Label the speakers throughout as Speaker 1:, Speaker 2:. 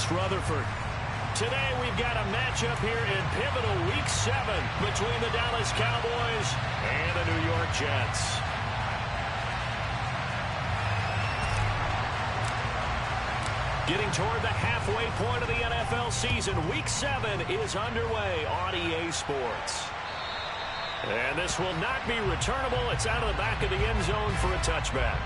Speaker 1: against Rutherford. Today we've got a matchup here in pivotal Week 7 between the Dallas Cowboys and the New York Jets. Getting toward the halfway point of the NFL season, Week 7 is underway on EA Sports. And this will not be returnable. It's out of the back of the end zone for a touchback.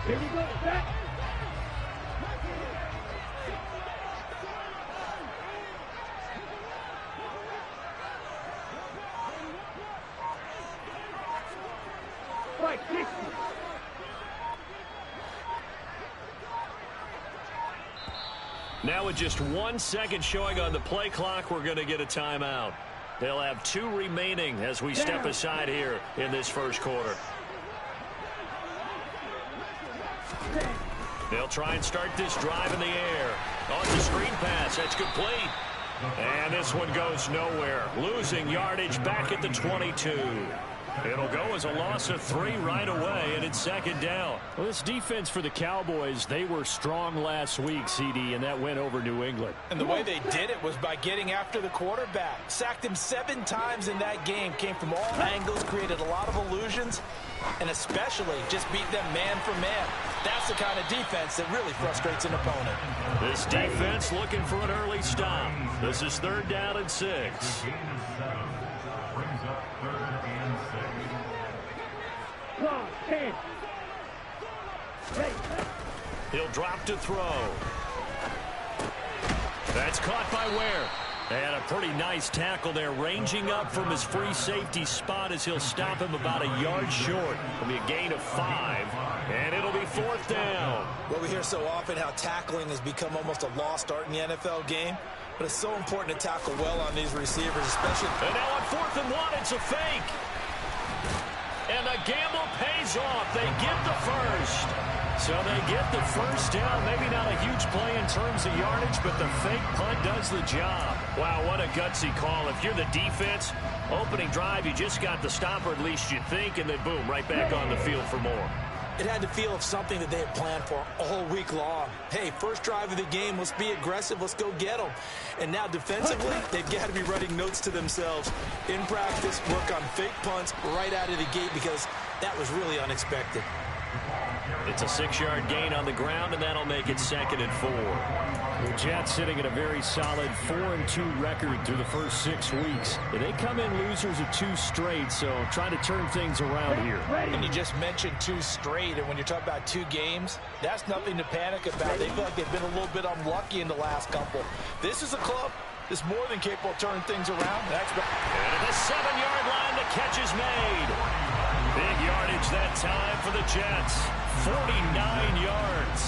Speaker 2: Here we go, back. Right,
Speaker 1: now with just 1 second showing on the play clock, we're going to get a timeout. They'll have 2 remaining as we step aside here in this first quarter. They'll try and start this drive in the air. Oh, it's a screen pass. That's complete. And this one goes nowhere. Losing yardage back at the 22. It'll go as a loss of 3 right away, and it's second down.
Speaker 3: Well, this defense for the Cowboys, they were strong last week, CD, and that went over New England.
Speaker 4: And the way they did it was by getting after the quarterback. Sacked him 7 times in that game. Came from all angles, created a lot of illusions, and especially just beat them man for man. That's the kind of defense that really frustrates an opponent.
Speaker 1: This defense looking for an early stop. This is 3rd down and 6. He'll drop to throw. That's caught by Ware. And a pretty nice tackle there, ranging up from his free safety spot as he'll stop him about a yard short. It'll be a gain of 5, and it'll be 4th down.
Speaker 4: Well, we hear so often how tackling has become almost a lost art in the NFL game, but it's so important to tackle well on these receivers, especially.
Speaker 1: And now on 4th and 1, it's a fake. And the gamble pays off. They get the first. So they get the first down. Maybe not a huge play in terms of yardage, but the fake punt does the job. Wow, what a gutsy call. If you're the defense, opening drive, you just got the stop, or at least you think, and then boom, right back on the field for more.
Speaker 4: It had to feel of something that they had planned for all week long. Hey, first drive of the game, let's be aggressive, let's go get them. And now defensively, they've got to be writing notes to themselves. In practice, work on fake punts right out of the gate because that was really unexpected.
Speaker 1: It's a 6-yard gain on the ground, and that'll make it 2nd and 4.
Speaker 3: The Jets sitting at a very solid 4-2 record through the first 6 weeks. They come in losers of 2 straight, so trying to turn things around here.
Speaker 4: And you just mentioned 2 straight, and when you're talking about 2 games, that's nothing to panic about. They feel like they've been a little bit unlucky in the last couple. This is a club that's more than capable of turning things around.
Speaker 1: And at the 7-yard line, the catch is made. Big yardage that time for the Jets. 49 yards.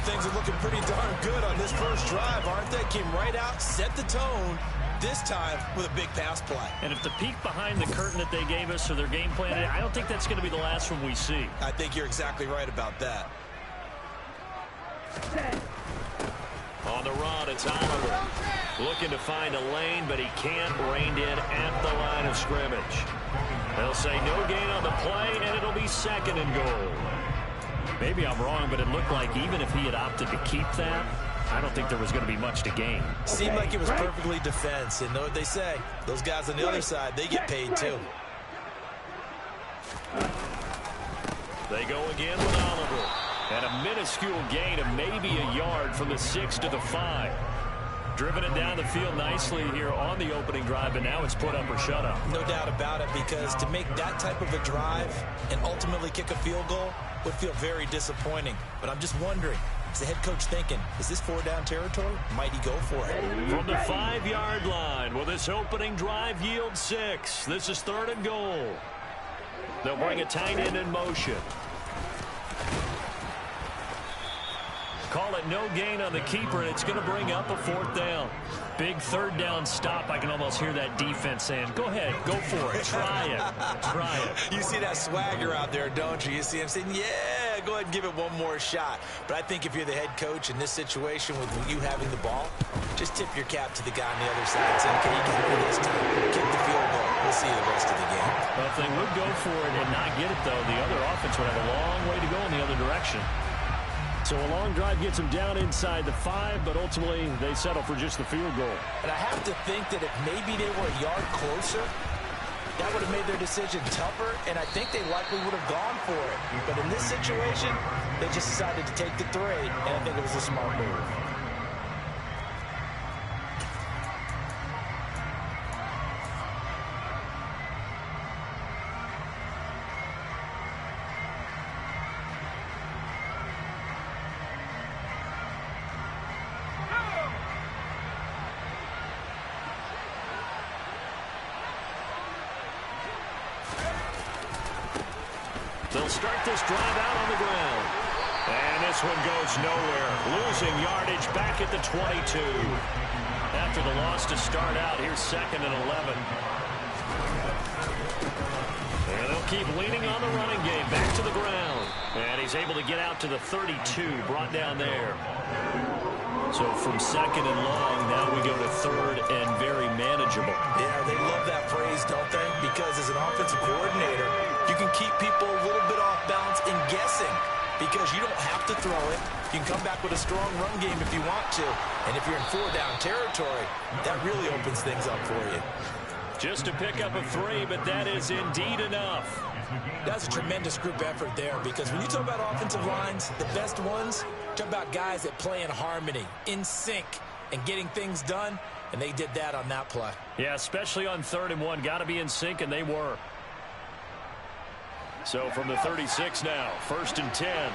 Speaker 4: Things are looking pretty darn good on this first drive, aren't they? Came right out, set the tone, this time with a big pass play.
Speaker 1: And if the peek behind the curtain that they gave us or their game plan, I don't think that's going to be the last one we see.
Speaker 4: I think you're exactly right about that.
Speaker 1: On the run, it's Oliver. Looking to find a lane, but he can't. Reined in at the line of scrimmage. They'll say no gain on the play, and it'll be 2nd and goal.
Speaker 3: Maybe I'm wrong, but it looked like even if he had opted to keep that, I don't think there was going to be much to gain.
Speaker 4: Seemed like it was perfectly defense. And know what they say? Those guys on the other side, they get paid too.
Speaker 1: They go again with Oliver. And a minuscule gain of maybe a yard from the 6 to the 5. Driven it down the field nicely here on the opening drive, and now it's put up or shut up.
Speaker 4: No doubt about it, because to make that type of a drive and ultimately kick a field goal would feel very disappointing. But I'm just wondering, is the head coach thinking, is this 4-down territory? Might he go for it?
Speaker 1: From the 5-yard line, will this opening drive yield 6? This is 3rd and goal. They'll bring a tight end in motion. Call it no gain on the keeper, and it's going to bring up a 4th down.
Speaker 3: Big third down stop. I can almost hear that defense saying, go ahead, go for it, try it, try it.
Speaker 4: You see that swagger out there, don't you? You see him saying, yeah, go ahead and give it one more shot. But I think if you're the head coach in this situation with you having the ball, just tip your cap to the guy on the other side and say, okay, you can do this time. Kick the field goal. We'll see you the rest of the game.
Speaker 3: Well, if they would go for it and not get it, though, the other offense would have a long way to go in the other direction. So a long drive gets them down inside the 5, but ultimately they settle for just the field goal.
Speaker 4: And I have to think that if maybe they were a yard closer, that would have made their decision tougher, and I think they likely would have gone for it. But in this situation, they just decided to take the 3, and I think it was a smart move.
Speaker 3: They'll start this drive out on the ground. And this one goes nowhere. Losing yardage back at the 22. After the loss to start out, here's 2nd and 11. And they'll keep leaning on the running game. Back to the ground. And he's able to get out to the 32. Brought down there. So from 2nd and long, now we go to 3rd and very manageable.
Speaker 4: Yeah, they love that phrase, don't they? Because as an offensive coordinator, you can keep people a little bit off balance and guessing because you don't have to throw it. You can come back with a strong run game if you want to. And if you're in 4-down territory, that really opens things up for you.
Speaker 3: Just to pick up a 3, but that is indeed enough.
Speaker 4: That's a tremendous group effort there because when you talk about offensive lines, the best ones, talk about guys that play in harmony, in sync, and getting things done, and they did that on that play.
Speaker 3: Yeah, especially on 3rd and 1. Got to be in sync, and they were. So from the 36 now, 1st and 10.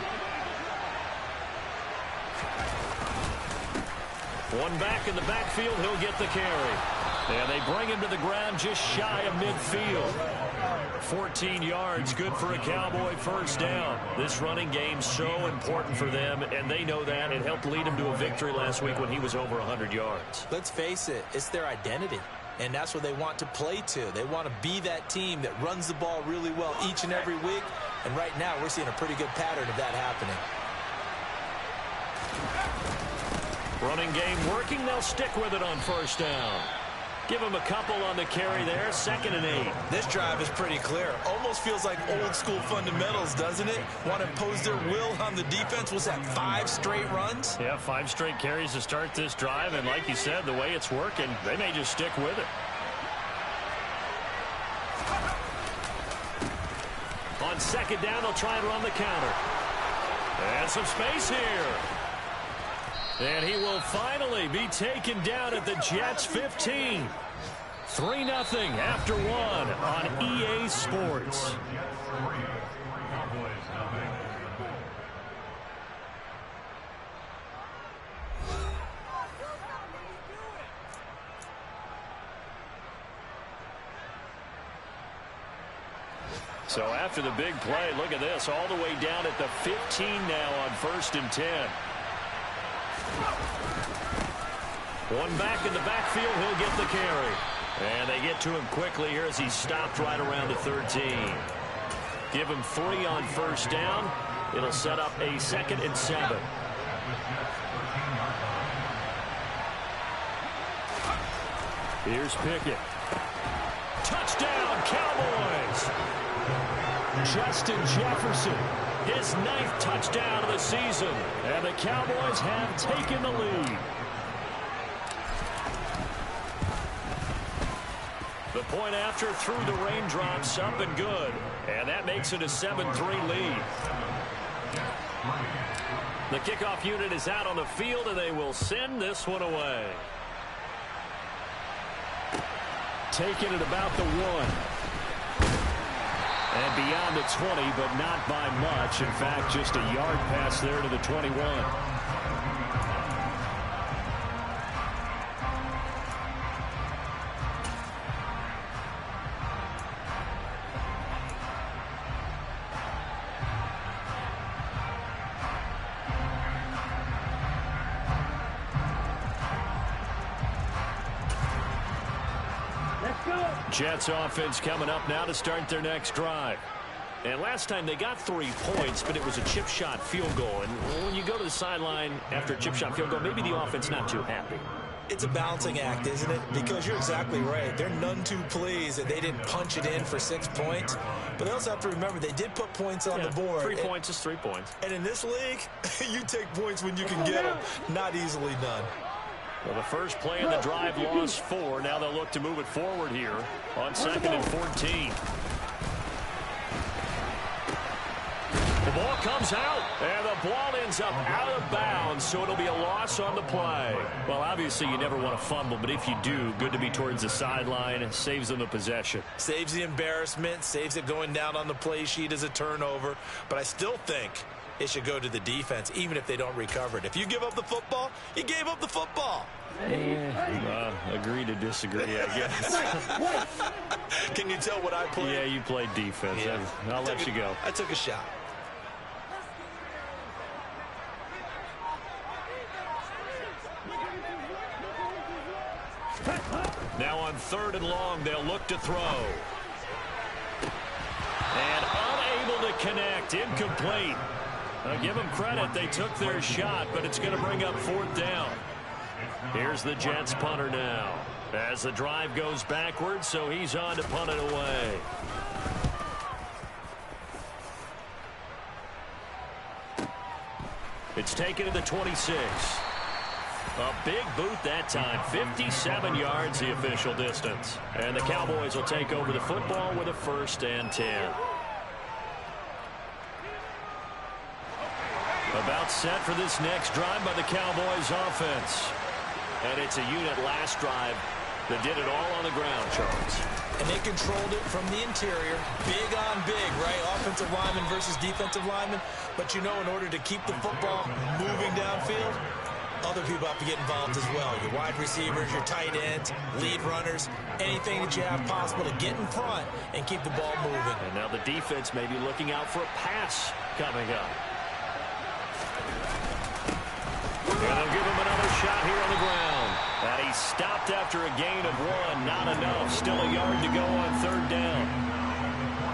Speaker 3: One back in the backfield, he'll get the carry. And they bring him to the ground just shy of midfield. 14 yards, good for a Cowboy first down. This running game so important for them, and they know that. It helped lead him to a victory last week when he was over 100 yards.
Speaker 4: Let's face it, it's their identity. And that's what they want to play to. They want to be that team that runs the ball really well each and every week. And right now, we're seeing a pretty good pattern of that happening.
Speaker 3: Running game working. They'll stick with it on 1st down. Give them a couple on the carry there. 2nd and 8.
Speaker 4: This drive is pretty clear. Almost feels like old school fundamentals, doesn't it? Want to impose their will on the defense. Was that 5 straight runs?
Speaker 3: Yeah, 5 straight carries to start this drive. And like you said, the way it's working, they may just stick with it. On 2nd down, they'll try and run the counter. And some space here. And he will finally be taken down at the Jets' 15. 3-0 after 1 on EA Sports. So after the big play, look at this, all the way down at the 15 now on 1st and 10. One back in the backfield, he'll get the carry. And they get to him quickly here as he's stopped right around the 13. Give him 3 on 1st down. It'll set up a 2nd and 7. Here's Pickett. Touchdown, Cowboys! Justin Jefferson, his 9th touchdown of the season. And the Cowboys have taken the lead. The point after through the raindrops, up and good. And that makes it a 7-3 lead. The kickoff unit is out on the field, and they will send this one away. Taking it about the 1. And beyond the 20, but not by much. In fact, just a yard pass there to the 21.
Speaker 1: Jets offense coming up now to start their next drive. And last time they got 3 points, but it was a chip shot field goal. And when you go to the sideline after a chip shot field goal, maybe the offense not too happy.
Speaker 4: It's a balancing act, isn't it? Because you're exactly right. They're none too pleased that they didn't punch it in for 6 points. But they also have to remember they did put points on the board.
Speaker 1: 3 points is 3 points.
Speaker 4: And in this league, you take points when you can get them. Not easily done.
Speaker 1: Well, the first play in the drive lost 4. Now they'll look to move it forward here on 2nd and 14. The ball comes out, and the ball ends up out of bounds, so it'll be a loss on the play. Well, obviously, you never want to fumble, but if you do, good to be towards the sideline. Saves them the possession.
Speaker 4: Saves the embarrassment, saves it going down on the play sheet as a turnover. But I still think it should go to the defense, even if they don't recover it. If you give up the football, you gave up the football.
Speaker 1: Agree to disagree, I guess.
Speaker 4: Can you tell what I played?
Speaker 1: Yeah, you played defense.
Speaker 4: Yeah.
Speaker 1: I'll let you go.
Speaker 4: I took a shot.
Speaker 1: Now on 3rd and long, they'll look to throw. And unable to connect. Incomplete. I'll give them credit. They took their shot, but it's going to bring up 4th down. Here's the Jets punter now. As the drive goes backwards, so he's on to punt it away. It's taken to the 26. A big boot that time. 57 yards the official distance. And the Cowboys will take over the football with a 1st and 10. About set for this next drive by the Cowboys offense. And it's a unit last drive that did it all on the ground, Charles.
Speaker 4: And they controlled it from the interior. Big on big, right? Offensive lineman versus defensive lineman. But you know, in order to keep the football moving downfield, other people have to get involved as well. Your wide receivers, your tight ends, lead runners, anything that you have possible to get in front and keep the ball moving.
Speaker 1: And now the defense may be looking out for a pass coming up. And they'll give him another shot here on the ground. And he stopped after a gain of 1. Not enough. Still a yard to go on 3rd down.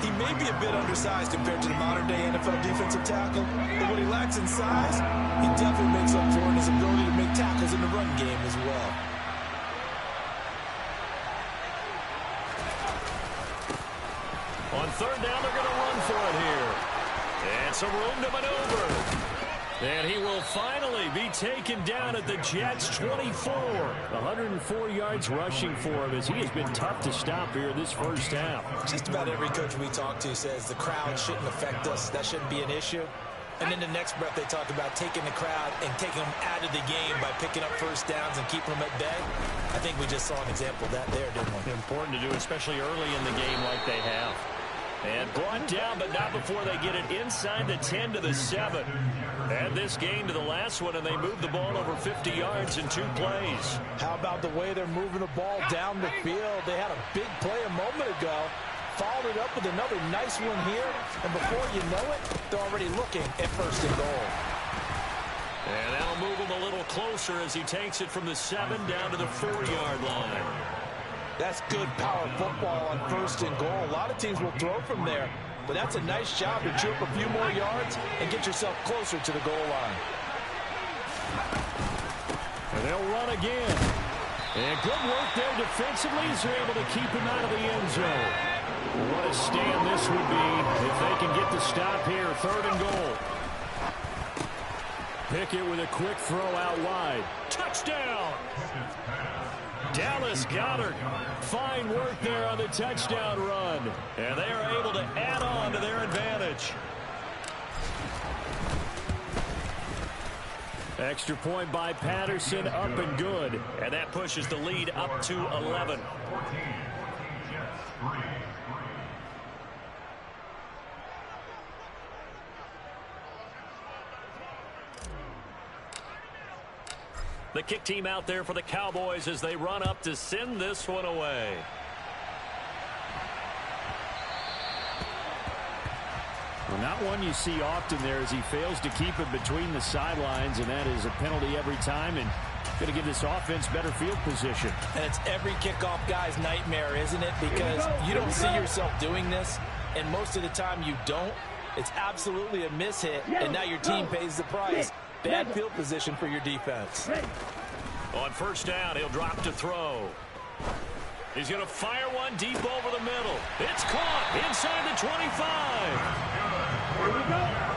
Speaker 4: He may be a bit undersized compared to the modern-day NFL defensive tackle, but what he lacks in size, he definitely makes up for in his ability to make tackles in the run game as well.
Speaker 1: On 3rd down, they're going to run for it here. And some room to maneuver. And he will finally be taken down at the Jets' 24. 104 yards rushing for him as he has been tough to stop here this first half.
Speaker 4: Just about every coach we talk to says the crowd shouldn't affect us. That shouldn't be an issue. And in the next breath, they talk about taking the crowd and taking them out of the game by picking up 1st downs and keeping them at bay. I think we just saw an example of that there, didn't we?
Speaker 1: Important to do, especially early in the game like they have. And brought down, but not before they get it inside the 10 to the 7. And this gain to the last one, and they moved the ball over 50 yards in 2 plays.
Speaker 4: How about the way they're moving the ball down the field? They had a big play a moment ago. Followed it up with another nice one here. And before you know it, they're already looking at 1st and goal.
Speaker 1: And that'll move him a little closer as he takes it from the 7 down to the 4-yard line.
Speaker 4: That's good power football on 1st and goal. A lot of teams will throw from there, but that's a nice job to chew up a few more yards and get yourself closer to the goal line.
Speaker 1: And they'll run again. And good work there defensively as they're able to keep him out of the end zone. What a stand this would be if they can get the stop here. 3rd and goal. Pickett with a quick throw out wide. Touchdown! Dallas Goedert. Fine work there on the touchdown run. And they are able to add on to their advantage. Extra point by Patterson, up and good. And that pushes the lead up to 11. The kick team out there for the Cowboys as they run up to send this one away.
Speaker 3: Well, not one you see often there as he fails to keep it between the sidelines, and that is a penalty every time. And
Speaker 1: Going to give this offense better field position.
Speaker 4: And it's every kickoff guy's nightmare, isn't it? Because you don't see yourself doing this, and most of the time you don't. It's absolutely a mishit, and now your team pays the price. Bad field position for your defense.
Speaker 3: On first down, he'll drop to throw. He's going to fire one deep over the middle. It's caught inside the 25.
Speaker 2: Here we go.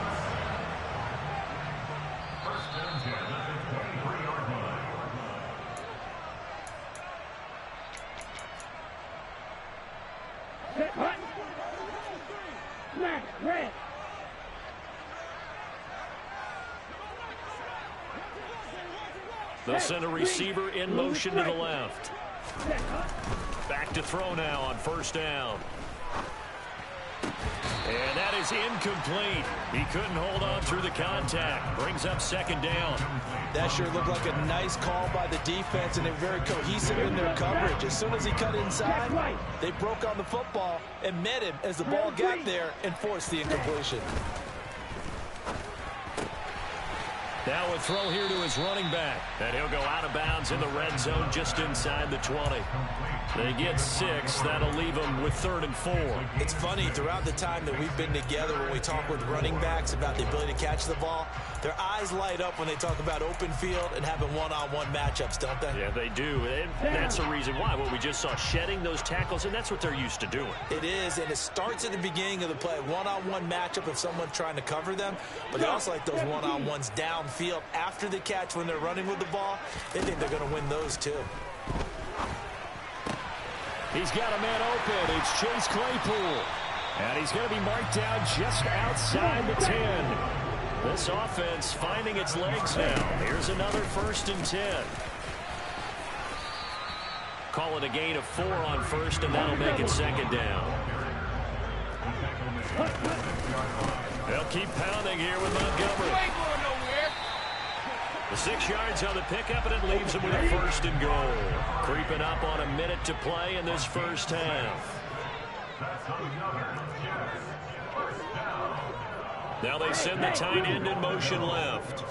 Speaker 2: Smash, red.
Speaker 3: They'll send a receiver in motion to the left. Back to throw now on first down. And that is incomplete. He couldn't hold on through the contact. Brings up second down.
Speaker 4: That sure looked like a nice call by the defense, and they're very cohesive in their coverage. As soon as he cut inside, they broke on the football and met him as the ball got there and forced the incompletion.
Speaker 3: Now a throw here to his running back. And he'll go out of bounds in the red zone just inside the 20. They get 6. That'll leave them with 3rd and 4.
Speaker 4: It's funny, throughout the time that we've been together, when we talk with running backs about the ability to catch the ball, their eyes light up when they talk about open field and having one-on-one matchups, don't they?
Speaker 3: Yeah, they do. And that's the reason why. What we just saw, shedding those tackles, and that's what they're used to doing.
Speaker 4: It is, and it starts at the beginning of the play. One-on-one matchup if someone's trying to cover them, but they also like those one-on-ones downfield after the catch when they're running with the ball. They think they're going to win those too.
Speaker 1: He's got a man open. It's Chase Claypool. And he's going to be marked down just outside the 10. This offense finding its legs now. Here's another 1st and 10.
Speaker 3: Call it a gain of 4 on first, and that'll make it second down. They'll keep pounding here with Montgomery. The 6 yards on the pickup, and it leaves them with a 1st and goal. Creeping up on a minute to play in this first half. Now they send the tight end in motion left.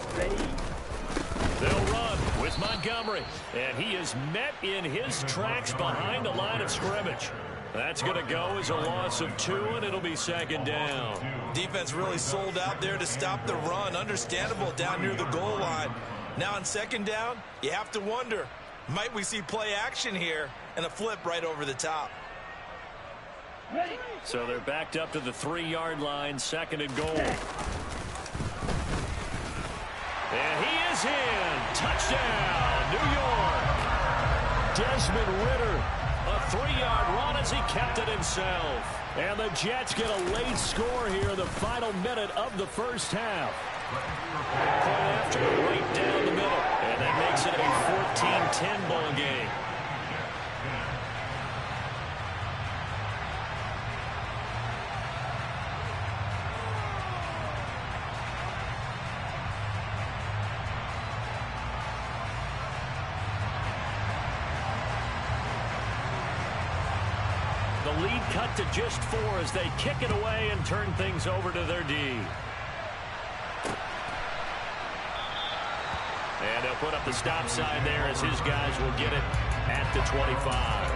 Speaker 3: They'll run with Montgomery, and he is met in his tracks behind the line of scrimmage. That's going to go as a loss of 2, and it'll be second down.
Speaker 4: Defense really sold out there to stop the run. Understandable down near the goal line. Now on second down, you have to wonder, might we see play action here and a flip right over the top?
Speaker 3: So they're backed up to the 3-yard line, 2nd and goal. And he is in. Touchdown, New York. Desmond Ridder, a 3-yard run as he kept it himself.
Speaker 1: And the Jets get a late score here in the final minute of the first half.
Speaker 3: Point after right down the middle. And that makes it a 14-10 ball game. The lead cut to just 4 as they kick it away and turn things over to their D. And they'll put up the stop sign there as his guys will get it at the 25.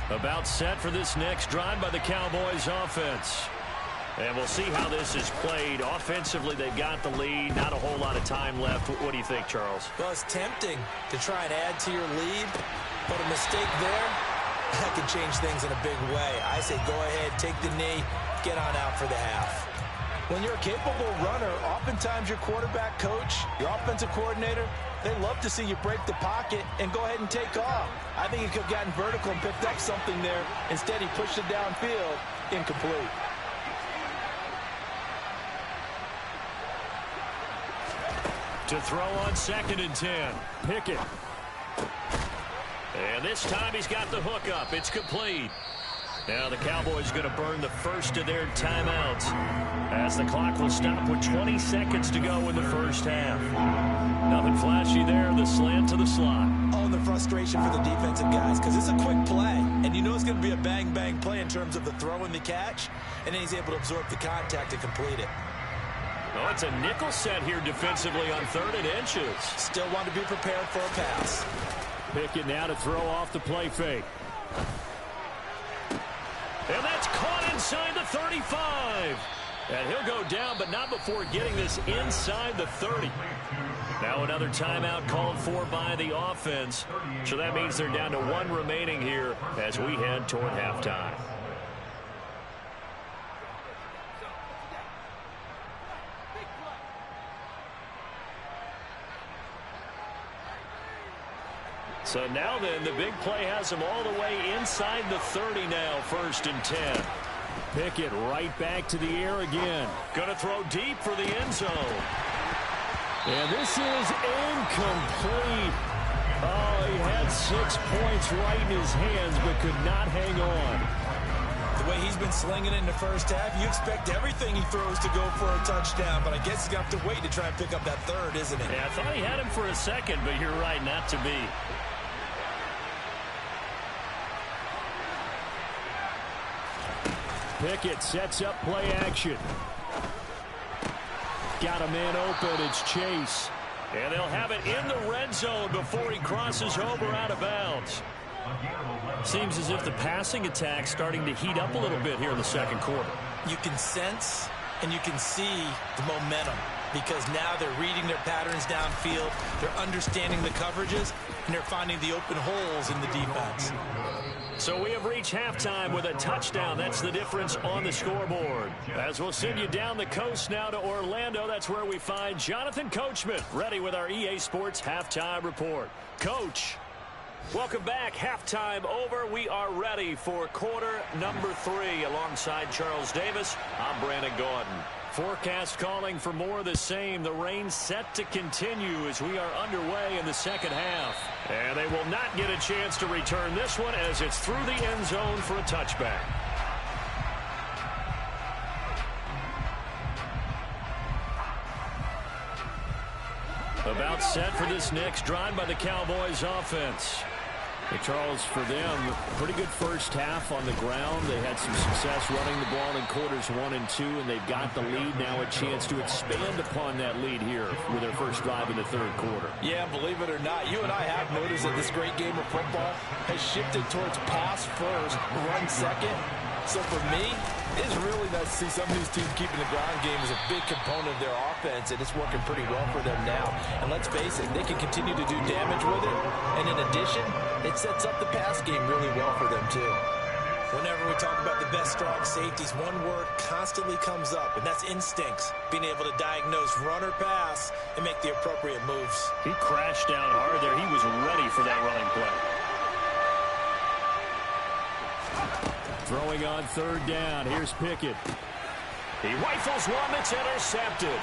Speaker 3: About set for this next drive by the Cowboys offense. And we'll see how this is played. Offensively, they've got the lead. Not a whole lot of time left. What do you think, Charles?
Speaker 4: Well, it's tempting to try and add to your lead, but a mistake there, that can change things in a big way. I say go ahead, take the knee, get on out for the half. When you're a capable runner, oftentimes your quarterback coach, your offensive coordinator, they love to see you break the pocket and go ahead and take off. I think he could have gotten vertical and picked up something there. Instead, he pushed it downfield, incomplete.
Speaker 3: To throw on 2nd and 10. Pickett. And this time he's got the hook up. It's complete. Now the Cowboys going to burn the first of their timeouts as the clock will stop with 20 seconds to go in the first half. Nothing flashy there. The slant to the slot.
Speaker 4: Oh, the frustration for the defensive guys because it's a quick play. And you know it's going to be a bang-bang play in terms of the throw and the catch. And then he's able to absorb the contact and complete it.
Speaker 3: Oh, it's a nickel set here defensively on 3rd and inches.
Speaker 4: Still want to be prepared for a pass.
Speaker 3: Pickett now to throw off the play fake. And that's caught inside the 35. And he'll go down, but not before getting this inside the 30. Now another timeout called for by the offense. So that means they're down to 1 remaining here as we head toward halftime. So now then, the big play has him all the way inside the 30 now, 1st and 10. Pickett right back to the air again. Going to throw deep for the end zone. And this is incomplete. Oh, he had 6 points right in his hands, but could not hang on.
Speaker 4: The way he's been slinging it in the first half, you expect everything he throws to go for a touchdown, but I guess he's going to have to wait to try and pick up that 3rd, isn't it?
Speaker 3: Yeah, I thought he had him for a second, but you're right, not to be. Pickett sets up play action. Got a man open. It's Chase. And they'll have it in the red zone before he crosses over out of bounds. Seems as if the passing attack's starting to heat up a little bit here in the second quarter.
Speaker 4: You can sense and you can see the momentum because now they're reading their patterns downfield, they're understanding the coverages, and they're finding the open holes in the defense.
Speaker 3: So we have reached halftime with a touchdown. That's the difference on the scoreboard. As we'll send you down the coast now to Orlando, that's where we find Jonathan Coachman, ready with our EA Sports Halftime Report. Coach, welcome back. Halftime over. We are ready for quarter number 3. Alongside Charles Davis, I'm Brandon Gordon. Forecast calling for more of the same. The rain set to continue as we are underway in the second half. And they will not get a chance to return this one as it's through the end zone for a touchback. About set for this next drive by the Cowboys offense. Hey, Charles, for them, pretty good first half on the ground. They had some success running the ball in quarters 1 and 2, and they've got the lead now, a chance to expand upon that lead here with their first drive in the third quarter.
Speaker 4: Yeah, believe it or not, you and I have noticed that this great game of football has shifted towards pass first, run second. So for me, it's really nice to see some of these teams keeping the ground game as a big component of their offense, and it's working pretty well for them now. And let's face it, they can continue to do damage with it. And in addition, it sets up the pass game really well for them, too. Whenever we talk about the best strong safeties, one word constantly comes up, and that's instincts. Being able to diagnose run or pass and make the appropriate moves.
Speaker 3: He crashed down hard there. He was ready for that running play. Throwing on third down. Here's Pickett. He rifles one that's intercepted.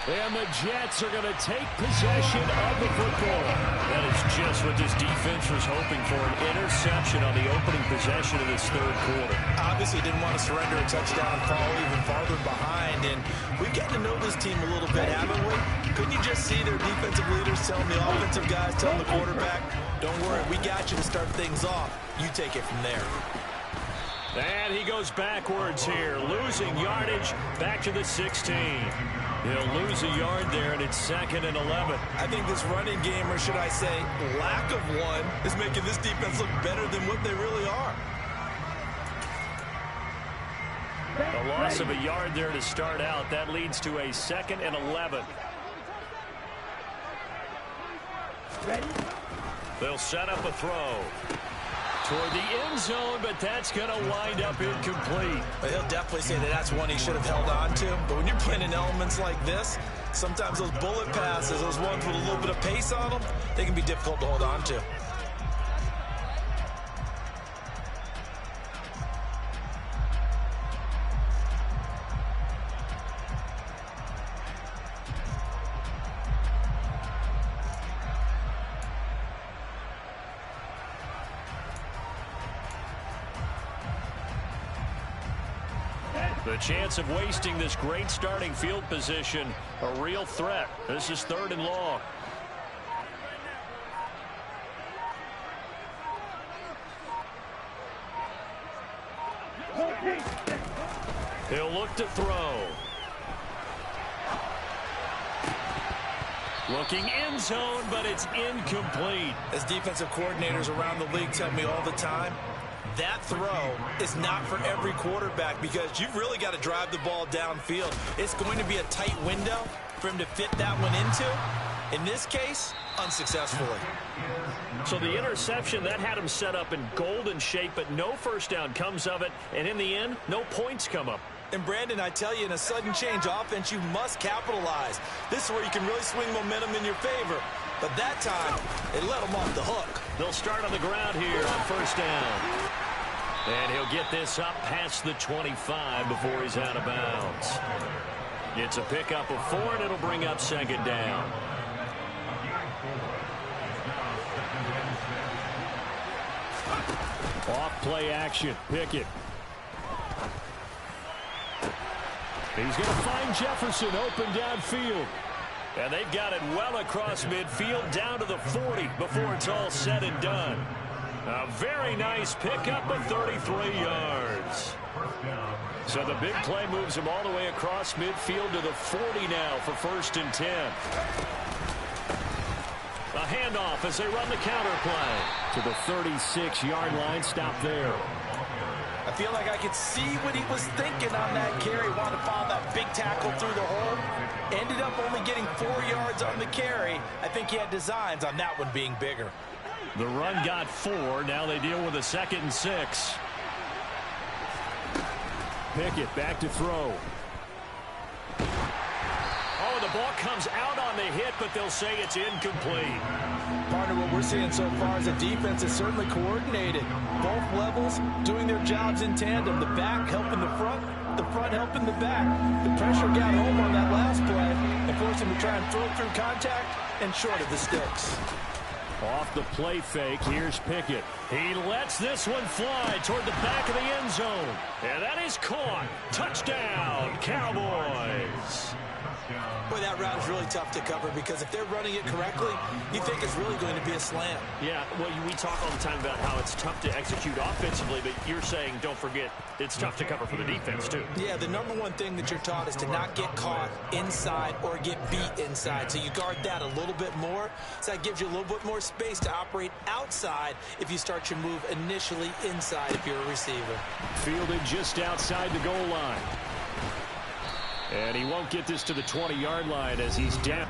Speaker 3: And the Jets are going to take possession of the football. That is just what this defense was hoping for, an interception on the opening possession of this third quarter.
Speaker 4: Obviously didn't want to surrender a touchdown and fall even farther behind. And we've gotten to know this team a little bit, haven't we? Couldn't you just see their defensive leaders telling the offensive guys, telling the quarterback, don't worry, we got you to start things off. You take it from there.
Speaker 3: And he goes backwards here, losing yardage back to the 16. He'll lose a yard there, and it's 2nd and 11.
Speaker 4: I think this running game, or should I say lack of one, is making this defense look better than what they really are.
Speaker 3: A loss of a yard there to start out. That leads to a 2nd and 11. They'll set up a throw toward the end zone, but that's going to wind up incomplete.
Speaker 4: But he'll definitely say that that's one he should have held on to. But when you're playing in elements like this, sometimes those bullet passes, those ones with a little bit of pace on them, they can be difficult to hold on to.
Speaker 3: The chance of wasting this great starting field position, a real threat. This is 3rd and long. He'll look to throw. Looking end zone, but it's incomplete.
Speaker 4: As defensive coordinators around the league tell me all the time, that throw is not for every quarterback because you've really got to drive the ball downfield. It's going to be a tight window for him to fit that one into. In this case, unsuccessfully.
Speaker 3: So the interception, that had him set up in golden shape, but no first down comes of it. And in the end, no points come up.
Speaker 4: And Brandon, I tell you, in a sudden change offense, you must capitalize. This is where you can really swing momentum in your favor. But that time, they let him off the hook.
Speaker 3: They'll start on the ground here on first down. And he'll get this up past the 25 before he's out of bounds. It's a pickup of 4, and it'll bring up 2nd down. Off play action. Pickett. He's going to find Jefferson open downfield. And they've got it well across midfield down to the 40 before it's all said and done. A very nice pickup of 33 yards. So the big play moves him all the way across midfield to the 40 now for 1st and 10. A handoff as they run the counter play to the 36-yard line. Stop there.
Speaker 4: I feel like I could see what he was thinking on that carry. Wanted to follow that big tackle through the hole. Ended up only getting 4 yards on the carry. I think he had designs on that one being bigger.
Speaker 3: The run got 4. Now they deal with a 2nd and 6. Pickett back to throw. Oh, the ball comes out on the hit, but they'll say it's incomplete.
Speaker 4: Partner, what we're seeing so far is the defense is certainly coordinated. Both levels doing their jobs in tandem. The back helping the front helping the back. The pressure got home on that last play and forced him to try and throw through contact and short of the sticks.
Speaker 3: Off the play fake, here's Pickett. He lets this one fly toward the back of the end zone. And that is caught. Touchdown, Cowboys.
Speaker 4: Boy, that route is really tough to cover because if they're running it correctly, you think it's really going to be a slam.
Speaker 3: Yeah, well, we talk all the time about how it's tough to execute offensively, but you're saying, don't forget, it's tough to cover for the defense, too.
Speaker 4: Yeah, the number one thing that you're taught is to not get caught inside or get beat inside. So you guard that a little bit more. So that gives you a little bit more space to operate outside if you start your move initially inside if you're a receiver.
Speaker 3: Fielded just outside the goal line. And he won't get this to the 20-yard line as he's down.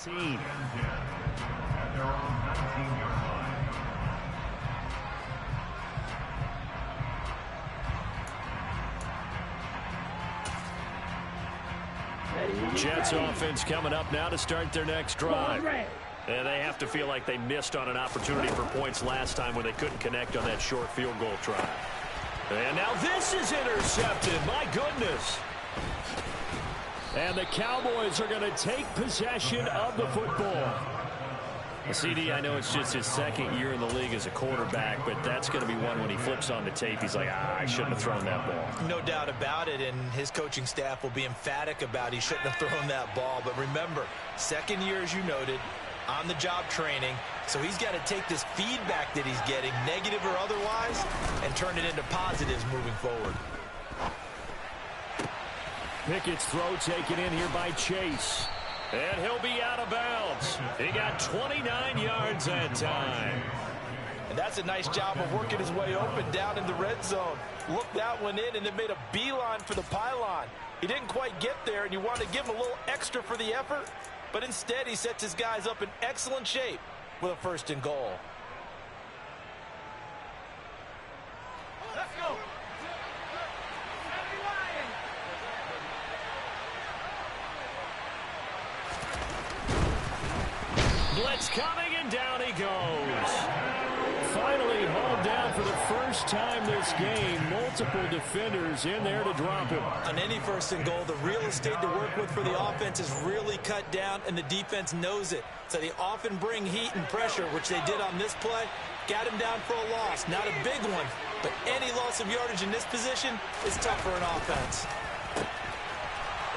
Speaker 3: Team. Jets offense coming up now to start their next drive. And they have to feel like they missed on an opportunity for points last time when they couldn't connect on that short field goal try. And now this is intercepted. My goodness. And the Cowboys are going to take possession of the football. CD, I know it's just his 2nd year in the league as a quarterback, but that's going to be one when he flips on the tape. He's like, I shouldn't have thrown that ball.
Speaker 4: No doubt about it, and his coaching staff will be emphatic about he shouldn't have thrown that ball. But remember, 2nd year, as you noted, on-the-job training, so he's got to take this feedback that he's getting, negative or otherwise, and turn it into positives moving forward.
Speaker 1: Pickett's throw taken in here by Chase. And he'll be out of bounds. He got 29 yards that time.
Speaker 4: And that's a nice job of working his way open down in the red zone. Looked that one in and then made a beeline for the pylon. He didn't quite get there, and you wanted to give him a little extra for the effort. But instead, he sets his guys up in excellent shape with a 1st and goal.
Speaker 2: Let's go.
Speaker 1: Blitz coming, and down he goes. Finally hauled down for the first time this game. Multiple defenders in there to drop him.
Speaker 4: On any 1st and goal, the real estate to work with for the offense is really cut down, and the defense knows it. So they often bring heat and pressure, which they did on this play. Got him down for a loss. Not a big one, but any loss of yardage in this position is tough for an offense.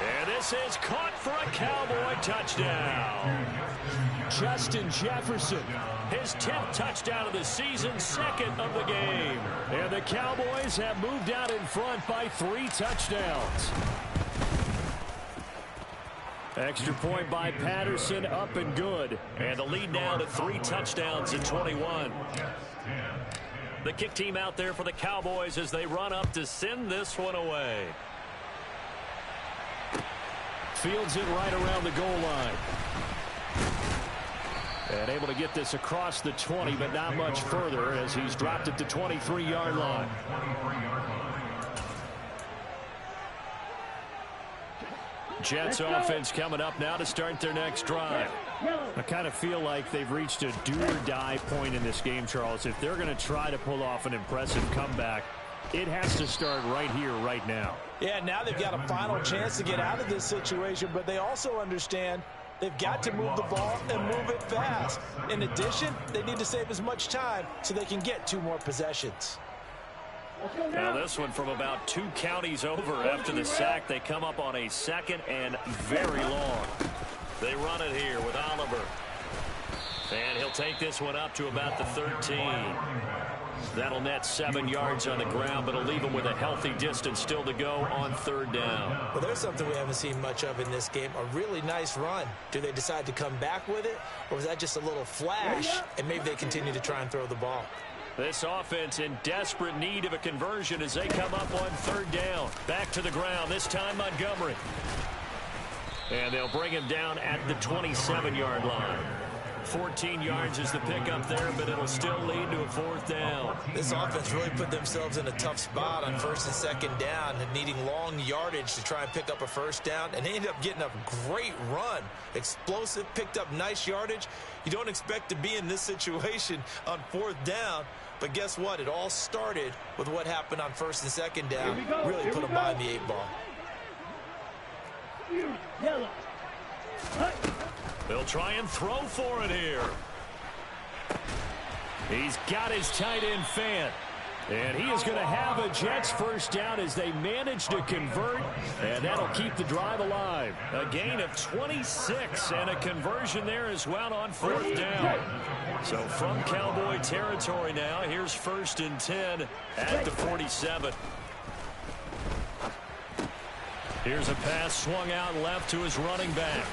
Speaker 1: And this is caught for a Cowboy touchdown. Justin Jefferson, his 10th touchdown of the season, 2nd of the game. And the Cowboys have moved out in front by 3 touchdowns. Extra point by Patterson, up and good. And the lead now to 3 touchdowns in 21. The kick team out there for the Cowboys as they run up to send this one away. Fields it right around the goal line. And able to get this across the 20, but not much further as he's dropped it to 23-yard line. Jets offense coming up now to start their next drive. I kind of feel like they've reached a do-or-die point in this game, Charles. If they're going to try to pull off an impressive comeback, it has to start right here, right now.
Speaker 4: Yeah, now they've got a final chance to get out of this situation, but they also understand they've got to move the ball and move it fast. In addition, they need to save as much time so they can get 2 more possessions.
Speaker 1: Now this one from about 2 counties over after the sack. They come up on a 2nd and very long. They run it here with Oliver. And he'll take this one up to about the 13. That'll net 7 yards on the ground, but it'll leave him with a healthy distance still to go on 3rd down.
Speaker 4: Well, there's something we haven't seen much of in this game, a really nice run. Do they decide to come back with it, or was that just a little flash, and maybe they continue to try and throw the ball?
Speaker 1: This offense in desperate need of a conversion as they come up on 3rd down. Back to the ground, this time Montgomery. And they'll bring him down at the 27-yard line. 14 yards is the pickup there, but it'll still lead to a 4th down.
Speaker 4: This offense really put themselves in a tough spot on 1st and 2nd down, and needing long yardage to try and pick up a 1st down, and they ended up getting a great run. Explosive, picked up nice yardage. You don't expect to be in this situation on 4th down, but guess what? It all started with what happened on 1st and 2nd down. Really put them behind the 8 ball.
Speaker 2: Yellow.
Speaker 1: They'll try and throw for it here. He's got his tight end Fant. And he is going to have a Jets 1st down as they manage to convert. And that'll keep the drive alive. A gain of 26 and a conversion there as well on 4th down. So from Cowboy territory now, here's 1st and 10 at the 47. Here's a pass swung out left to his running back.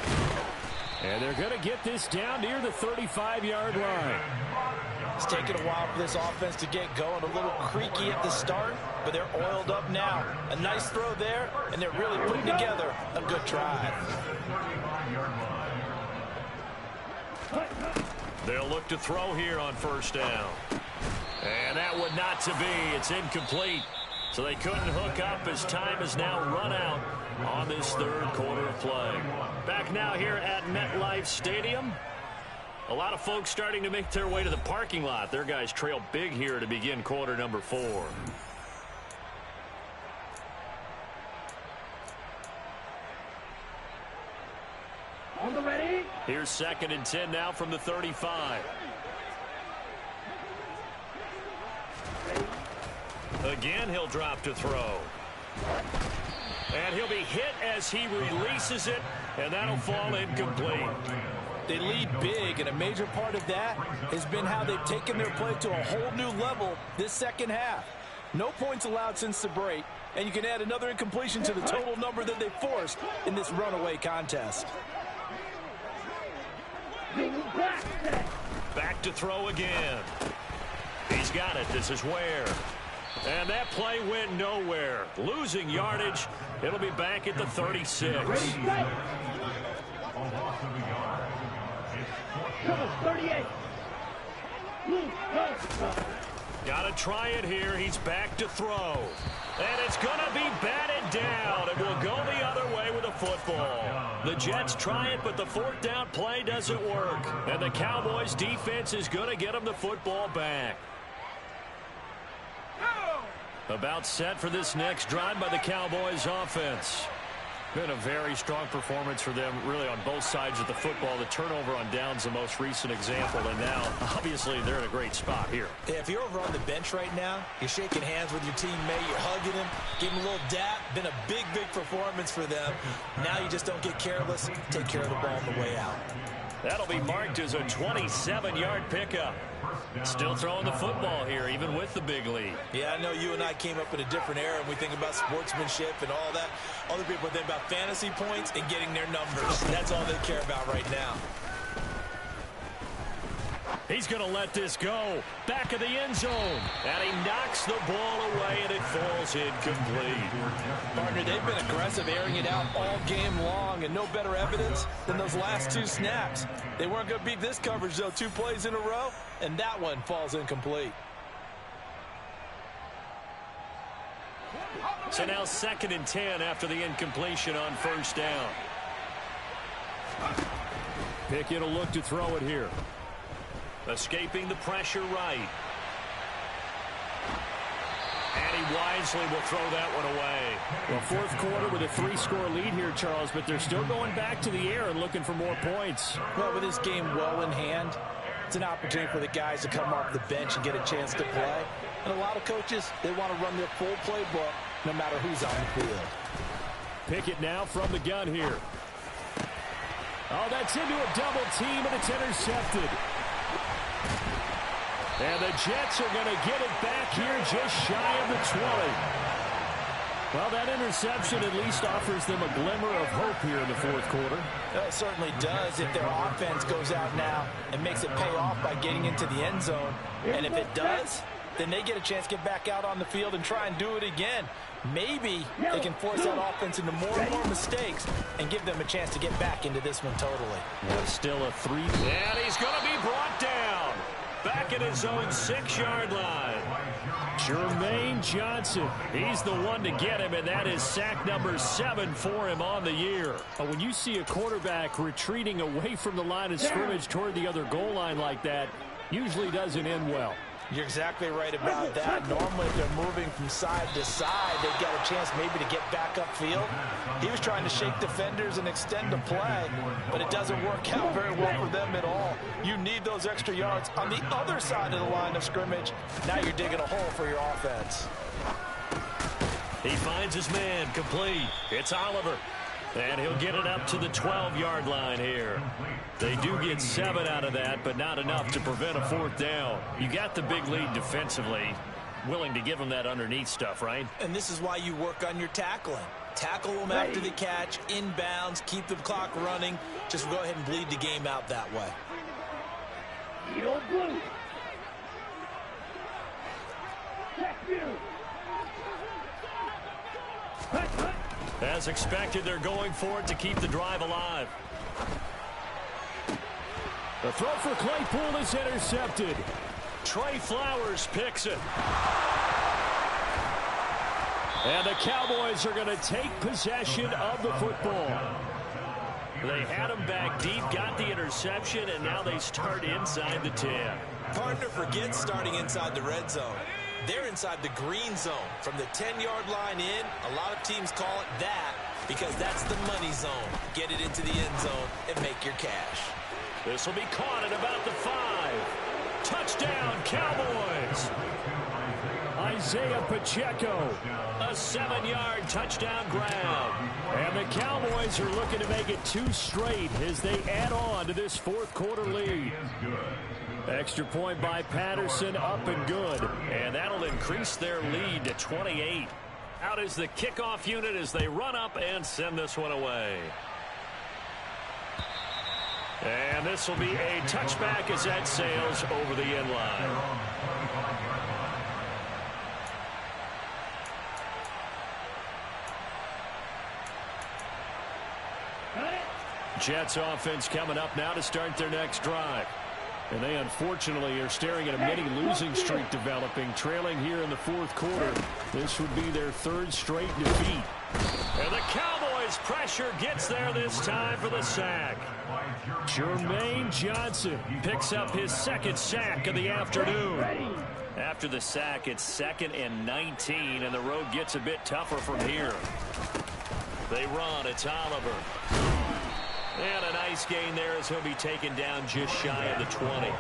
Speaker 1: And they're going to get this down near the 35-yard line.
Speaker 4: It's taken a while for this offense to get going. A little creaky at the start, but they're oiled up now. A nice throw there, and they're really putting together a good drive.
Speaker 1: They'll look to throw here on 1st down. And that would not to be. It's incomplete. So they couldn't hook up as time is now run out on this 3rd quarter of play. Back now here at MetLife Stadium. A lot of folks starting to make their way to the parking lot. Their guys trail big here to begin quarter number 4.
Speaker 2: On the ready.
Speaker 1: Here's 2nd and 10 now from the 35. Again, he'll drop to throw. And he'll be hit as he releases it, and that'll fall incomplete.
Speaker 4: They lead big, and a major part of that has been how they've taken their play to a whole new level this 2nd half. No points allowed since the break, And you can add another incompletion to the total number that they forced in this runaway contest.
Speaker 3: Back to throw again. He's got it. This is Ware. And that play went nowhere. Losing yardage. It'll be back at the 36.
Speaker 2: 38.
Speaker 3: Got to try it here. He's back to throw. And it's going to be batted down. It will go the other way with a football. The Jets try it, but the fourth down play doesn't work. And the Cowboys defense is going to get them the football back. About set for this next drive by the Cowboys offense. Been a very strong performance for them, really, on both sides of the football. The turnover on downs, the most recent example, and now, obviously, they're in a great spot here.
Speaker 4: Yeah, if you're over on the bench right now, you're shaking hands with your teammate, you're hugging him, giving him a little dap. Been a big, big performance for them. Now you just don't get careless. Take care of the ball on the way out.
Speaker 3: That'll be marked as a 27-yard pickup. Still throwing the football here, even with the big lead.
Speaker 4: Yeah, I know you and I came up in a different era, and we think about sportsmanship and all that. Other people think about fantasy points and getting their numbers. That's all they care about right now.
Speaker 3: He's going to let this go. Back of the end zone. And he knocks the ball away, and it falls incomplete.
Speaker 4: Partner, they've been aggressive, airing it out all game long, and no better evidence than those last two snaps. They weren't going to beat this coverage, though, 2 plays in a row, and that one falls incomplete.
Speaker 3: So now 2nd and 10 after the incompletion on first down. Pickett will look to throw it here. Escaping the pressure right. And he wisely will throw that one away.
Speaker 1: Well, fourth quarter with a 3-score lead here, Charles, but they're still going back to the air and looking for more points.
Speaker 4: Well, with this game well in hand, it's an opportunity for the guys to come off the bench and get a chance to play. And a lot of coaches, they want to run their full playbook no matter who's on the field.
Speaker 1: Pickett now from the gun here. Oh, that's into a double team, and it's intercepted. And the Jets are going to get it back here just shy of the 20. Well, that interception at least offers them a glimmer of hope here in the fourth quarter.
Speaker 4: It certainly does if their offense goes out now and makes it pay off by getting into the end zone. And if it does, then they get a chance to get back out on the field and try and do it again. Maybe they can force that offense into more and more mistakes and give them a chance to get back into this one totally.
Speaker 3: Well, still a 3. And he's going to be brought down. Back at his own 6-yard line.
Speaker 1: Jermaine Johnson.
Speaker 3: He's the one to get him, and that is sack number 7 for him on the year.
Speaker 1: When you see a quarterback retreating away from the line of scrimmage toward the other goal line like that, usually doesn't end well.
Speaker 4: You're exactly right about that. Normally, if they're moving from side to side, they've got a chance maybe to get back upfield. He was trying to shake defenders and extend the play, but it doesn't work out very well for them at all. You need those extra yards on the other side of the line of scrimmage. Now you're digging a hole for your offense.
Speaker 3: He finds his man complete. It's Oliver. And he'll get it up to the 12-yard line here. They do get 7 out of that, but not enough to prevent a 4th down. You got the big lead defensively. Willing to give them that underneath stuff, right?
Speaker 4: And this is why you work on your tackling. Tackle them after the catch, inbounds, keep the clock running. Just go ahead and bleed the game out that way.
Speaker 2: Blue.
Speaker 3: As expected, they're going for it to keep the drive alive.
Speaker 1: The throw for Claypool is intercepted.
Speaker 3: Trey Flowers picks it.
Speaker 1: And the Cowboys are going to take possession of the football.
Speaker 3: They had him back deep, got the interception, and now they start inside the 10.
Speaker 4: Partner, forget starting inside the red zone. They're inside the green zone. From the 10-yard line in, a lot of teams call it that because that's the money zone. Get it into the end zone and make your cash.
Speaker 3: This will be caught at about the 5. Touchdown, Cowboys.
Speaker 1: Isaiah Pacheco.
Speaker 3: A 7-yard touchdown grab.
Speaker 1: And the Cowboys are looking to make it 2 straight as they add on to this fourth quarter lead. Extra point by Patterson, up and good.
Speaker 3: And that'll increase their lead to 28. Out is the kickoff unit as they run up and send this one away. And this will be a touchback as that sails over the end line. Jets offense coming up now to start their next drive. And they unfortunately are staring at a mini losing streak developing, trailing here in the fourth quarter. This would be their third straight defeat. And the Cowboys pressure gets there this time for the sack. Jermaine Johnson picks up his second sack of the afternoon. After the sack, it's 2nd and 19, and the road gets a bit tougher from here. They run. It's Oliver. And a nice gain there as he'll be taken down just shy of the 20.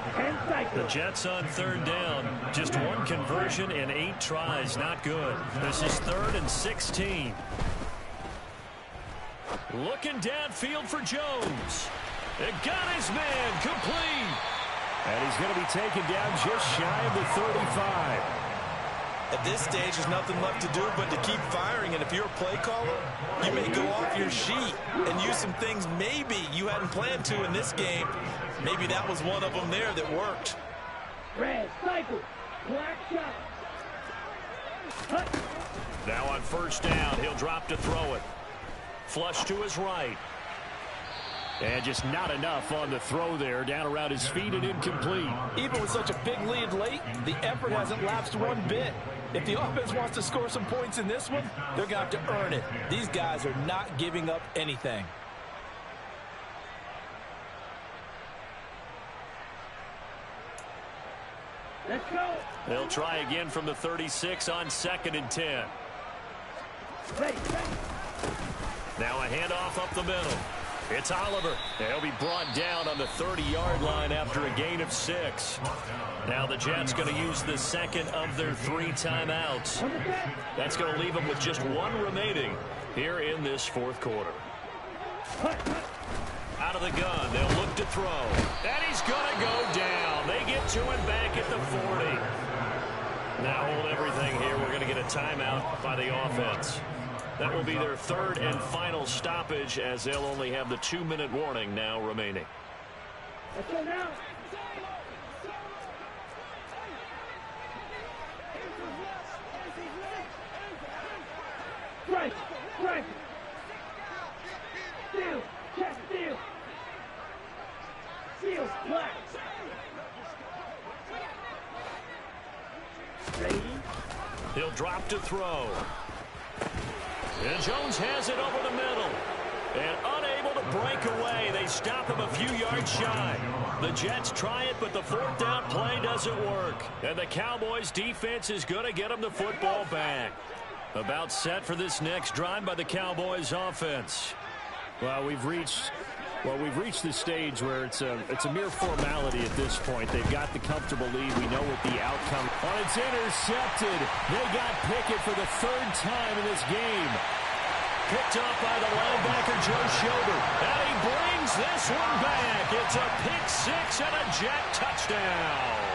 Speaker 3: The Jets on third down. Just one conversion in 8 tries. Not good. This is 3rd and 16. Looking downfield for Jones. It got his man complete. And he's going to be taken down just shy of the 35.
Speaker 4: At this stage, there's nothing left to do but to keep firing. And if you're a play caller, you may go off your sheet and use some things maybe you hadn't planned to in this game. Maybe that was one of them there that worked.
Speaker 2: Red, cycle, black shot.
Speaker 3: Now on first down, he'll drop to throw it. Flush to his right. And just not enough on the throw there. Down around his feet and incomplete.
Speaker 5: Even with such a big lead late, the effort hasn't lapsed one bit. If the offense wants to score some points in this one, they're going to have to earn it. These guys are not giving up anything.
Speaker 2: Let's go.
Speaker 3: They'll try again from the 36 on 2nd and 10. Now a handoff up the middle. It's Oliver. They'll be brought down on the 30-yard line after a gain of 6. Now the Jets going to use the second of their 3 timeouts. That's going to leave them with just 1 remaining here in this fourth quarter. Out of the gun, they'll look to throw. And he's going to go down. They get to him back at the 40. Now hold everything here. We're going to get a timeout by the offense. That will be their 3rd and final stoppage as they'll only have the 2-minute warning now remaining.
Speaker 2: Let's go now. Strike, strike. Steal, check, steal. Steal, black. Ready?
Speaker 3: He'll drop to throw. And Jones has it over the middle. And unable to break away. They stop him a few yards shy. The Jets try it, but the 4th down play doesn't work. And the Cowboys defense is going to get them the football back. About set for this next drive by the Cowboys offense.
Speaker 1: Well, we've reached the stage where it's a mere formality at this point. They've got the comfortable lead. We know what the outcome. Oh, it's intercepted. They got Pickett for the 3rd time in this game.
Speaker 3: Picked up by the linebacker, Joe Schobert. And he brings this one back. It's a pick 6 and a Jet touchdown.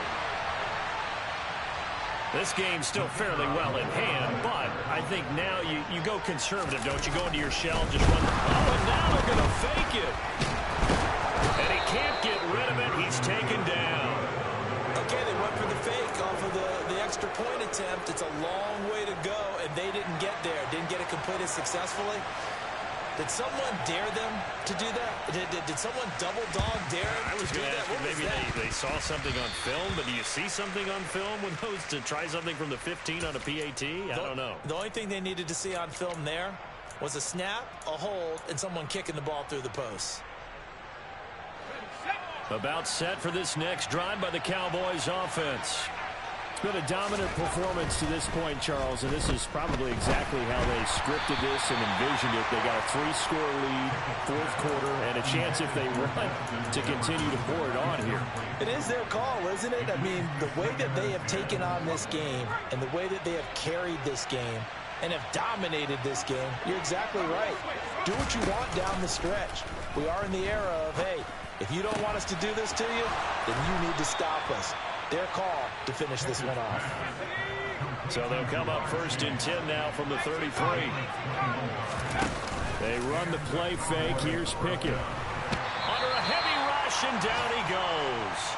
Speaker 3: This game's still fairly well in hand, but I think now you go conservative, don't you? Go into your shell and just run. Oh, and now they're going to fake it. And he can't get rid of it. He's taken down.
Speaker 4: Okay, they went for the fake off of the extra point attempt. It's a long way to go, and they didn't get there. Didn't get it completed successfully. Did someone dare them to do that? Did someone double dog dare them
Speaker 3: I was
Speaker 4: to do
Speaker 3: going to
Speaker 4: that?
Speaker 3: ask you, maybe they saw something on film, but do you see something on film with those to try something from the 15 on a PAT? I don't know.
Speaker 4: The only thing they needed to see on film there was a snap, a hold, and someone kicking the ball through the post.
Speaker 3: About set for this next drive by the Cowboys offense.
Speaker 1: It's been a dominant performance to this point, Charles, and this is probably exactly how they scripted this and envisioned it. They got a 3-score lead, 4th quarter, and a chance if they run to continue to pour it on here.
Speaker 5: It is their call, isn't it? I mean, the way that they have taken on this game and the way that they have carried this game and have dominated this game, you're exactly right. Do what you want down the stretch. We are in the era of, hey, if you don't want us to do this to you, then you need to stop us. Their call to finish this one off.
Speaker 3: So they'll come up 1st and 10 now from the 33. They run the play fake. Here's Pickett. Under a heavy rush, and down he goes.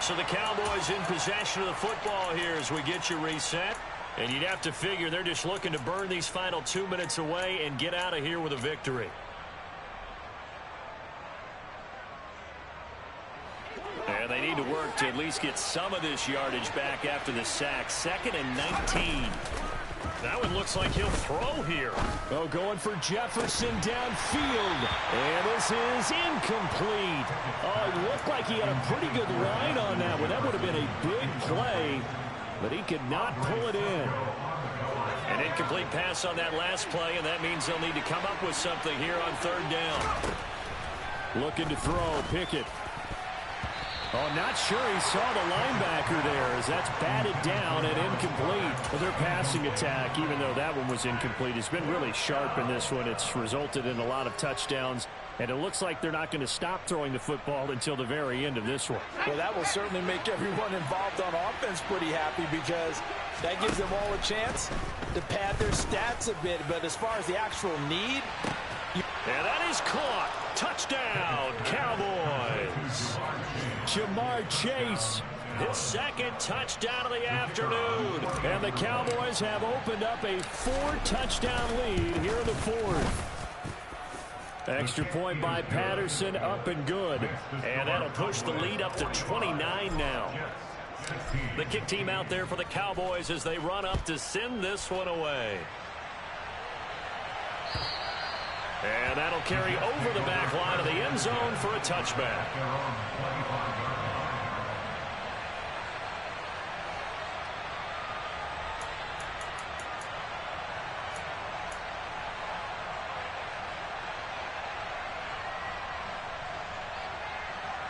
Speaker 3: So the Cowboys in possession of the football here as we get you reset. And you'd have to figure they're just looking to burn these final 2 minutes away and get out of here with a victory. And they need to work to at least get some of this yardage back after the sack. 2nd and 19. That one looks like he'll throw here.
Speaker 1: Oh, going for Jefferson downfield. And this is incomplete. Oh, it looked like he had a pretty good line on that one. That would have been a big play, but he could not pull it in.
Speaker 3: An incomplete pass on that last play, and that means they'll need to come up with something here on 3rd down.
Speaker 1: Looking to throw, Pickett. Oh, not sure he saw the linebacker there as that's batted down and incomplete. Well, their passing attack, even though that one was incomplete, has been really sharp in this one. It's resulted in a lot of touchdowns, and it looks like they're not going to stop throwing the football until the very end of this one.
Speaker 5: Well, that will certainly make everyone involved on offense pretty happy because that gives them all a chance to pad their stats a bit. But as far as the actual need...
Speaker 3: And that is caught. Touchdown, Cowboys.
Speaker 1: Jamar Chase.
Speaker 3: His 2nd touchdown of the afternoon.
Speaker 1: And the Cowboys have opened up a 4-touchdown lead here in the 4th. Extra point by Patterson, up and good.
Speaker 3: And that'll push the lead up to 29 now. The kick team out there for the Cowboys as they run up to send this one away. And that'll carry over the back line of the end zone for a touchback.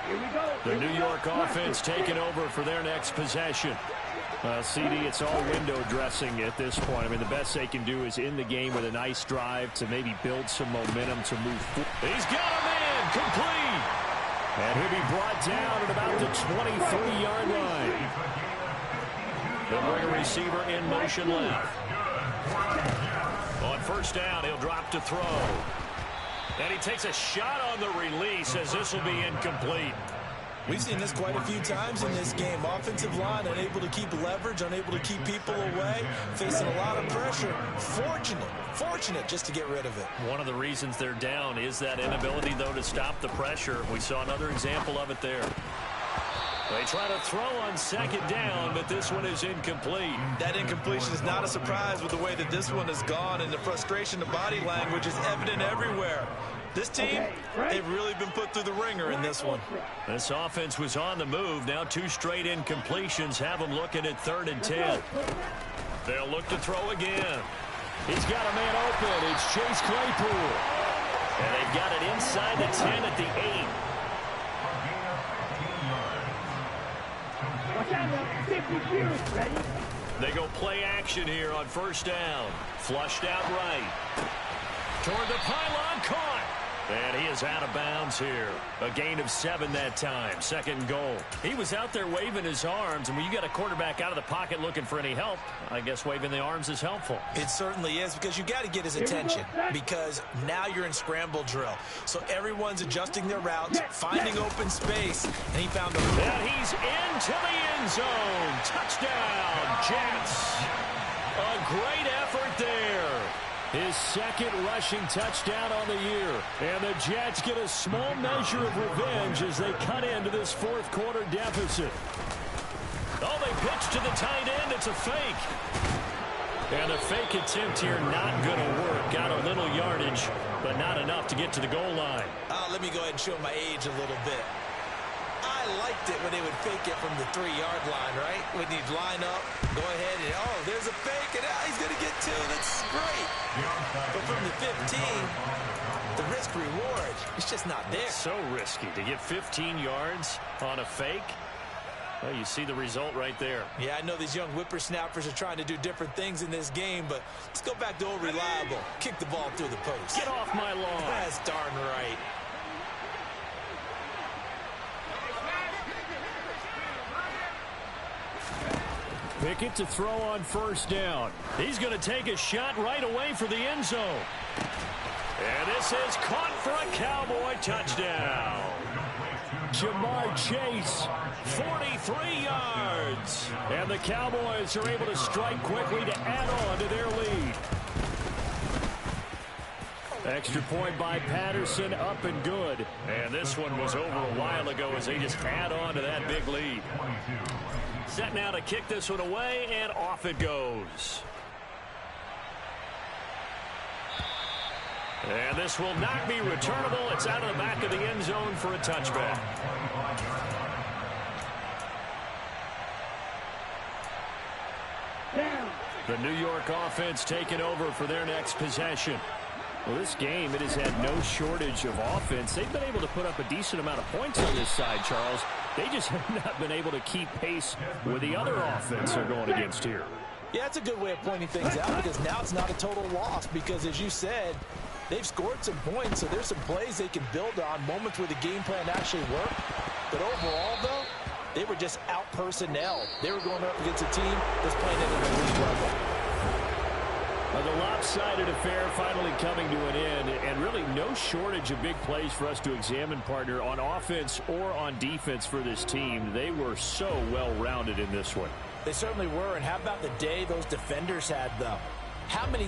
Speaker 2: Here we go.
Speaker 1: The New York offense taking over for their next possession. CD, it's all window dressing at this point. I mean, the best they can do is in the game with a nice drive to maybe build some momentum to move forward.
Speaker 3: He's got a man complete.
Speaker 1: And he'll be brought down at about the 23-yard line.
Speaker 3: They'll bring a receiver in motion left. On 1st down, he'll drop to throw. And he takes a shot on the release as this will be incomplete.
Speaker 5: We've seen this quite a few times in this game. Offensive line unable to keep leverage, unable to keep people away, facing a lot of pressure. Fortunate just to get rid of it.
Speaker 3: One of the reasons they're down is that inability, though, to stop the pressure. We saw another example of it there. They try to throw on 2nd down, but this one is incomplete.
Speaker 5: That incompletion is not a surprise with the way that this one has gone, and the frustration, the body language is evident everywhere. This team, they've really been put through the ringer in this one.
Speaker 3: This offense was on the move. Now 2 straight incompletions have them looking at 3rd and 10. They'll look to throw again.
Speaker 1: He's got a man open. It's Chase Claypool.
Speaker 3: And they've got it inside the 10 at the 8.
Speaker 2: Watch out now. 50 years. Ready?
Speaker 3: They go play action here on 1st down. Flushed out right. Toward the pylon, caught. And he is out of bounds here. A gain of 7 that time. 2nd goal. He was out there waving his arms, and when you got a quarterback out of the pocket looking for any help, I guess waving the arms is helpful.
Speaker 5: It certainly is, because you got to get his attention, because now you're in scramble drill. So everyone's adjusting their routes, finding open space, and he found the...
Speaker 3: And he's into the end zone. Touchdown, Jets. A great effort there.
Speaker 1: His 2nd rushing touchdown on the year. And the Jets get a small measure of revenge as they cut into this 4th quarter deficit.
Speaker 3: Oh, they pitch to the tight end. It's a fake. And the fake attempt here not going to work. Got a little yardage, but not enough to get to the goal line.
Speaker 5: Let me go ahead and show my age a little bit. I liked it when they would fake it from the 3-yard line, right? When you'd line up, go ahead and, oh, there's a fake, and now he's going to get 2. That's great. But from the 15, the risk-reward, it's just not there.
Speaker 3: So risky to get 15 yards on a fake. Well, you see the result right there.
Speaker 5: Yeah, I know these young whippersnappers are trying to do different things in this game, but let's go back to old reliable. Kick the ball through the post.
Speaker 3: Get off my lawn.
Speaker 5: That's darn right.
Speaker 1: Pickett to throw on first down. He's going to take a shot right away for the end zone. And this is caught for a Cowboy touchdown. Jamar Chase, 43 yards. And the Cowboys are able to strike quickly to add on to their lead. Extra point by Patterson, up and good. And this one was over a while ago as they just add on to that big lead. Set now to kick this one away, and off it goes. And this will not be returnable. It's out of the back of the end zone for a touchback. The New York offense taking over for their next possession. Well, this game, it has had no shortage of offense. They've been able to put up a decent amount of points on this side, Charles. They just have not been able to keep pace with the other offense they're going against here.
Speaker 5: Yeah, that's a good way of pointing things out, because now it's not a total loss, because as you said, they've scored some points, so there's some plays they can build on, moments where the game plan actually worked. But overall, though, they were just out-personnel. They were going up against a team that's playing at an elite level.
Speaker 1: The lopsided affair finally coming to an end, and really no shortage of big plays for us to examine, partner, on offense or on defense for this team. They were so well-rounded in this one.
Speaker 5: They certainly were, and how about the day those defenders had, though? How many